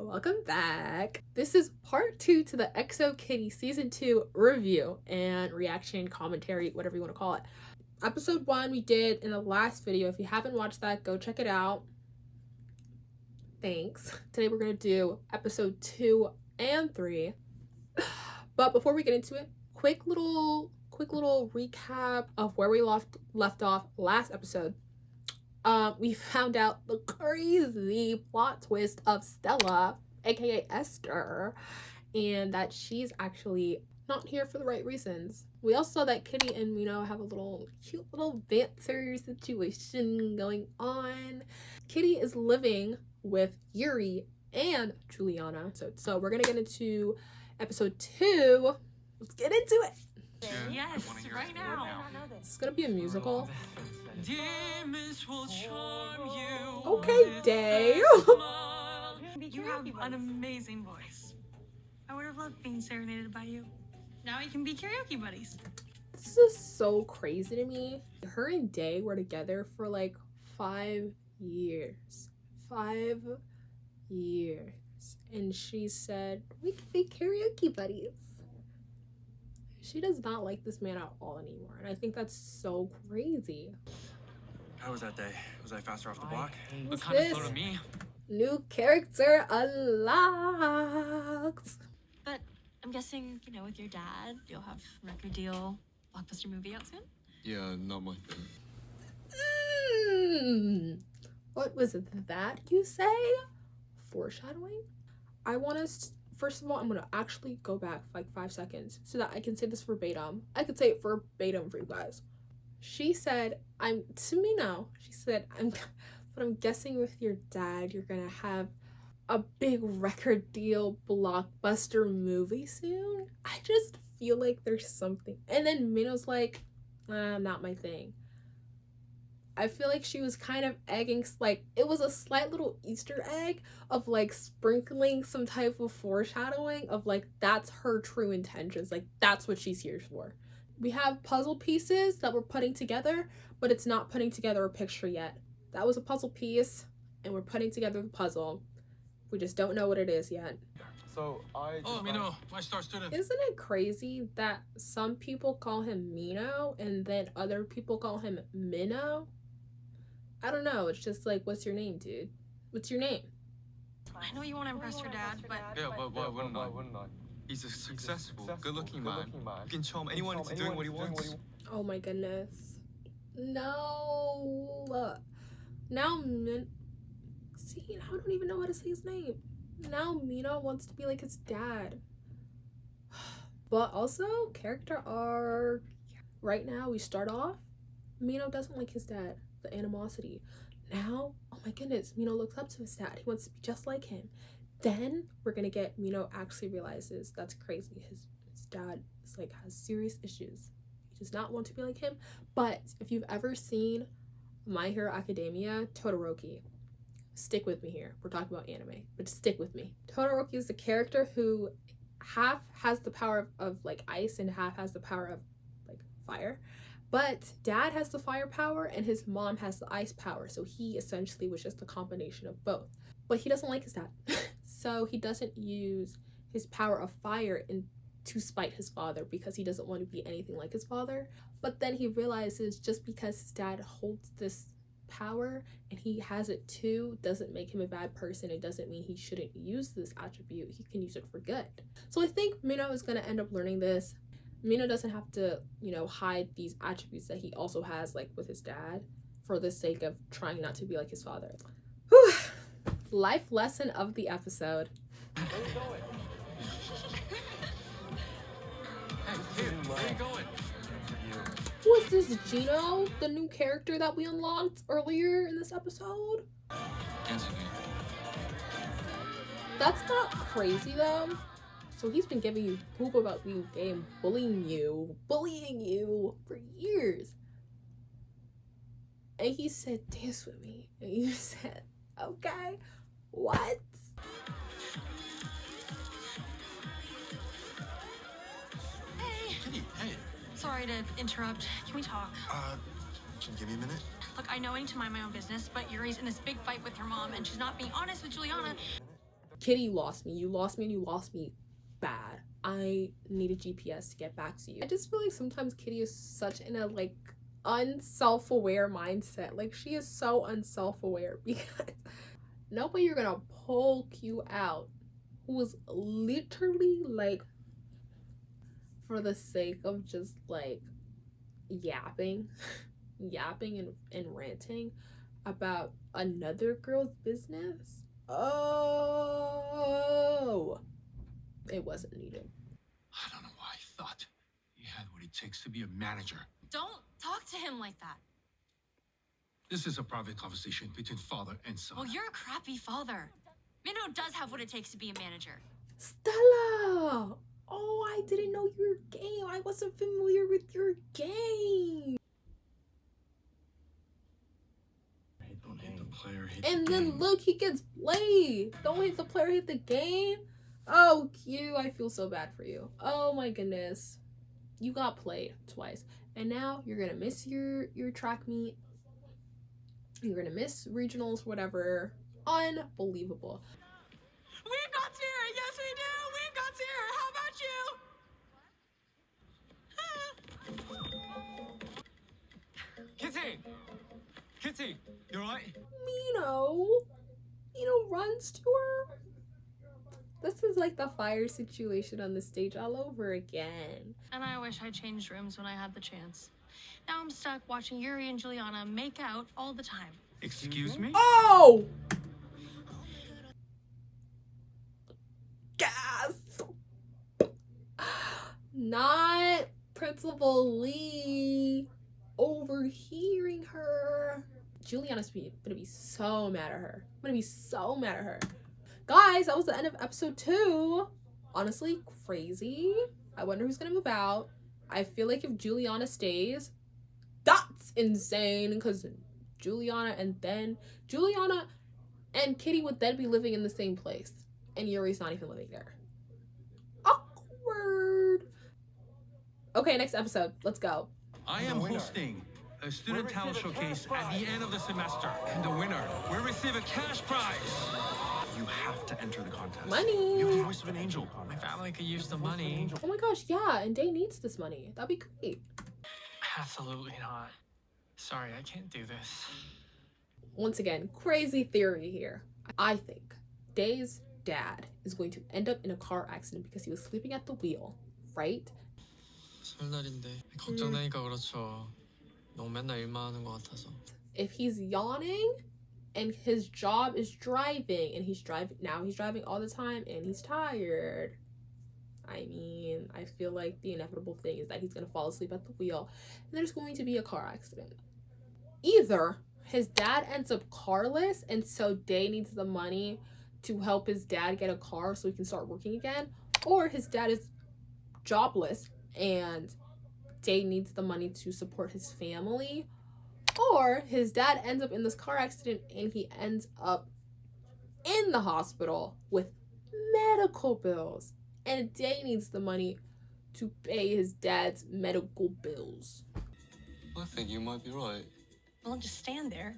welcome back. This is part 2 to the XO Kitty season 2 review and reaction, commentary, whatever you want to call it. Episode 1 we did in the last video. If you haven't watched that, go check it out. Thanks. Today we're going to do episode 2 and 3. But before we get into it, quick little recap of where we left off last episode. We found out the crazy plot twist of Stella, aka Esther, and that she's actually not here for the right reasons. We also saw that Kitty and Mino have a cute little banter situation going on. Kitty is living with Yuri and Juliana. So we're gonna get into episode 2. Let's get into it. Yes, right now. It's gonna be a musical. Demons will charm you. Okay, Dave. You have an amazing voice. I would have loved being serenaded by you. Now we can be karaoke buddies. This is so crazy to me. Her and Day were together for like 5 years. 5 years. And she said, we can be karaoke buddies. She does not like this man at all anymore. And I think that's so crazy. How was that day? Was I faster off the block? What's Kind of this? slow to me. New character unlocked. But I'm guessing, with your dad, you'll have record deal, blockbuster movie out soon? Yeah, not my thing. What was that you say? Foreshadowing? I want us, first of all, I'm going to actually go back like 5 seconds so that I can say this verbatim. I could say it verbatim for you guys. She said, to Mino, she said, but I'm guessing with your dad, you're going to have a big record deal blockbuster movie soon. I just feel like there's something. And then Mino's like, not my thing. I feel like she was kind of egging, like, it was a slight little Easter egg of, like, sprinkling some type of foreshadowing of, like, that's her true intentions. Like, that's what she's here for. We have puzzle pieces that we're putting together, but it's not putting together a picture yet. That was a puzzle piece, and we're putting together the puzzle. We just don't know what it is yet. So Mino, my star student. Isn't it crazy that some people call him Mino, and then other people call him Mino? I don't know. It's just like, what's your name, dude? What's your name? I know you want to impress your dad, but yeah, but why wouldn't I? He's a successful, good-looking man. You can charm anyone into doing what he wants. Oh my goodness. No. Now see, I don't even know how to say his name. Now Mino wants to be like his dad. But also, character arc. Right now, we start off, Mino doesn't like his dad. The animosity. Now, oh my goodness, Mino looks up to his dad. He wants to be just like him. Then we're gonna get Mino actually realizes that's crazy. His dad is like has serious issues. He does not want to be like him. But if you've ever seen My Hero Academia, Todoroki, stick with me here. We're talking about anime, but stick with me. Todoroki is the character who half has the power of like ice and half has the power of like fire. But dad has the fire power and his mom has the ice power. So he essentially was just a combination of both. But he doesn't like his dad. So he doesn't use his power of fire to spite his father because he doesn't want to be anything like his father. But then he realizes just because his dad holds this power and he has it too doesn't make him a bad person. It doesn't mean he shouldn't use this attribute. He can use it for good. So I think Mino is going to end up learning this. Mino doesn't have to, hide these attributes that he also has, like, with his dad for the sake of trying not to be like his father. Whew. Life lesson of the episode. Where are you going? Hey, where are you going? Who is this, Gino? The new character that we unlocked earlier in this episode? Answer me. That's not crazy, though. So he's been giving you poop about being gay and bullying you for years. And he said, dance with me. And you said, okay, what? hey, Kitty, hey. sorry to interrupt. Can we talk? Can you give me a minute? Look, I know I need to mind my own business, but Yuri's in this big fight with her mom, and she's not being honest with Juliana. Kitty, you lost me. You lost me and you lost me bad. I need a GPS to get back to you. I just feel like sometimes Kitty is such in a like unself-aware mindset. Like she is so unself-aware because nobody you're gonna poke you out who was literally like for the sake of just like yapping and ranting about another girl's business. Oh, it wasn't needed. I don't know why I thought he had what it takes to be a manager. Don't talk to him like that. This is a private conversation between father and son. Well, you're a crappy father. Mino does have what it takes to be a manager. Stella! Oh, I didn't know your game. I wasn't familiar with your game. Don't hit the player, hit And the then game. look, he gets played. Don't hit the player, hit the game. Oh, Q, I feel so bad for you. Oh my goodness. You got played twice. And now you're gonna miss your track meet. You're gonna miss regionals, whatever. Unbelievable. We've got here. Yes, we do. We've got here. How about you? Kitty! Kitty, you alright? Mino runs to her. This is like the fire situation on the stage all over again. And I wish I changed rooms when I had the chance. Now I'm stuck watching Yuri and Juliana make out all the time. Excuse me? Oh! Gasp! Not Principal Lee overhearing her. Juliana's gonna be so mad at her. I'm gonna be so mad at her. Guys, that was the end of episode 2. Honestly, crazy. I wonder who's gonna move out. I feel like if Juliana stays, that's insane because Juliana and Kitty would then be living in the same place. And Yuri's not even living there. Awkward. Okay, next episode. Let's go. I am hosting a student talent showcase at the end of the semester. And the winner will receive a cash prize. You have to enter the contest. Money. You have the voice of an angel. My family could use the money. Oh my gosh, yeah, and Day needs this money. That'd be great. Absolutely not. Sorry, I can't do this. Once again, crazy theory here. I think Day's dad is going to end up in a car accident because he was sleeping at the wheel, right? 설날인데 걱정되니까 그렇죠. 너무 맨날 일만 하는 것 같아서. If he's yawning and his job is driving and he's driving all the time and he's tired. I mean, I feel like the inevitable thing is that he's going to fall asleep at the wheel and there's going to be a car accident. Either his dad ends up carless and so Day needs the money to help his dad get a car so he can start working again, or his dad is jobless and Day needs the money to support his family, or his dad ends up in this car accident and he ends up in the hospital with medical bills and Day needs the money to pay his dad's medical bills. I think you might be right. Well, don't just stand there.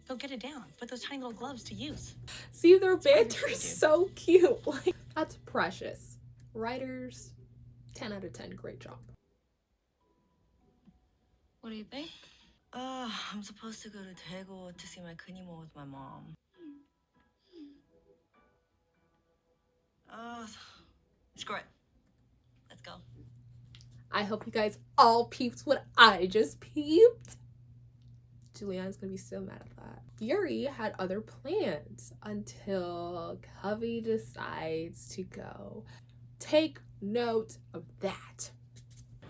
Go get it down. Put those tiny little gloves to use. See, their banter is so cute. Like, that's precious. Writers, 10 out of 10, great job. What do you think? I'm supposed to go to Daegu to see my Kunimo with my mom. Screw it. Let's go. I hope you guys all peeped what I just peeped. Juliana's gonna be so mad at that. Yuri had other plans until Covey decides to go. Take note of that.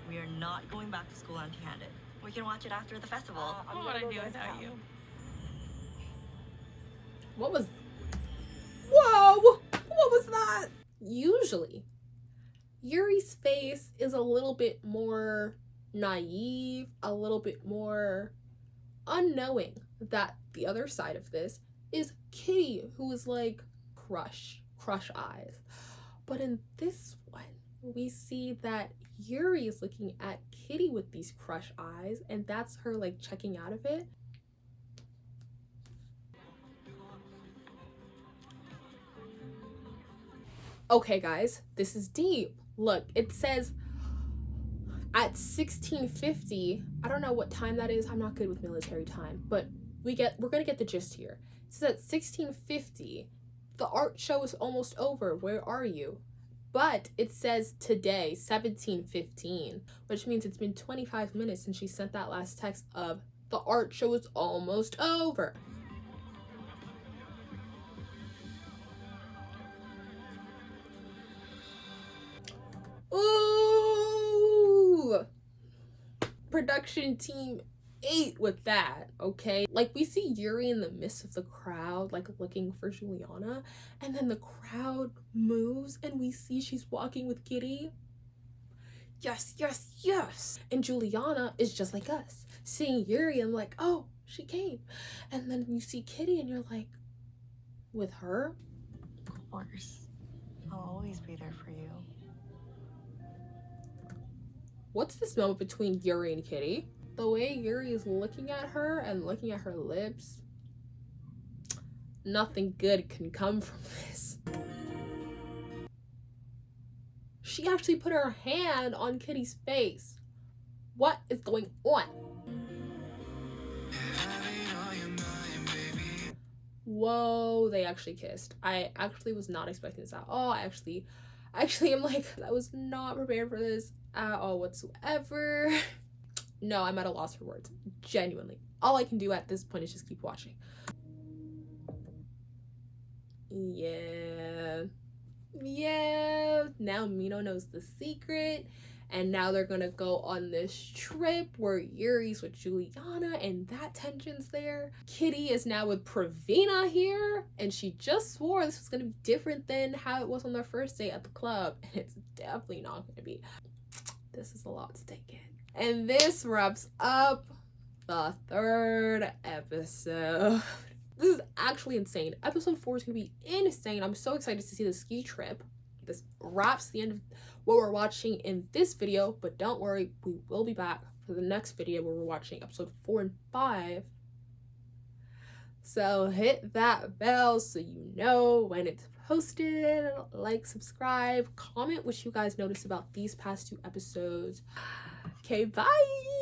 We are not going back to school empty-handed. We can watch it after the festival. What would I do without you? What was... Whoa! What was that? Usually, Yuri's face is a little bit more naive, a little bit more unknowing that the other side of this is Kitty, who is like crush eyes. But in this one, we see that Yuri is looking at Kitty with these crush eyes, and that's her like checking out of it. Okay, guys, this is deep. Look, it says at 1650, I don't know what time that is. I'm not good with military time, but we're gonna get the gist here. It says at 1650, the art show is almost over. Where are you? But it says today, 1715, which means it's been 25 minutes since she sent that last text of the art show is almost over. Ooh! Production team ate with that, okay? Like, we see Yuri in the midst of the crowd, like, looking for Juliana, and then the crowd moves and we see she's walking with Kitty. Yes, yes, yes! And Juliana is just like us, seeing Yuri and like, oh, she came. And then you see Kitty and you're like, with her? Of course. I'll always be there for you. What's this moment between Yuri and Kitty? The way Yuri is looking at her and looking at her lips, nothing good can come from this. She actually put her hand on Kitty's face. What is going on? Whoa, they actually kissed. I actually was not expecting this at all. I actually am like, I was not prepared for this at all whatsoever. No, I'm at a loss for words. Genuinely. All I can do at this point is just keep watching. Yeah. Now Mino knows the secret. And now they're gonna go on this trip where Yuri's with Juliana and that tension's there. Kitty is now with Pravina here. And she just swore this was gonna be different than how it was on their first date at the club. And it's definitely not gonna be. This is a lot to take in. And this wraps up the 3rd episode. This is actually insane. Episode 4 is gonna be insane. I'm so excited to see the ski trip. This wraps the end of what we're watching in this video, but don't worry, we will be back for the next video where we're watching episode 4 and 5. So hit that bell so you know when it's posted, like, subscribe, comment what you guys noticed about these past 2 episodes. Okay, bye!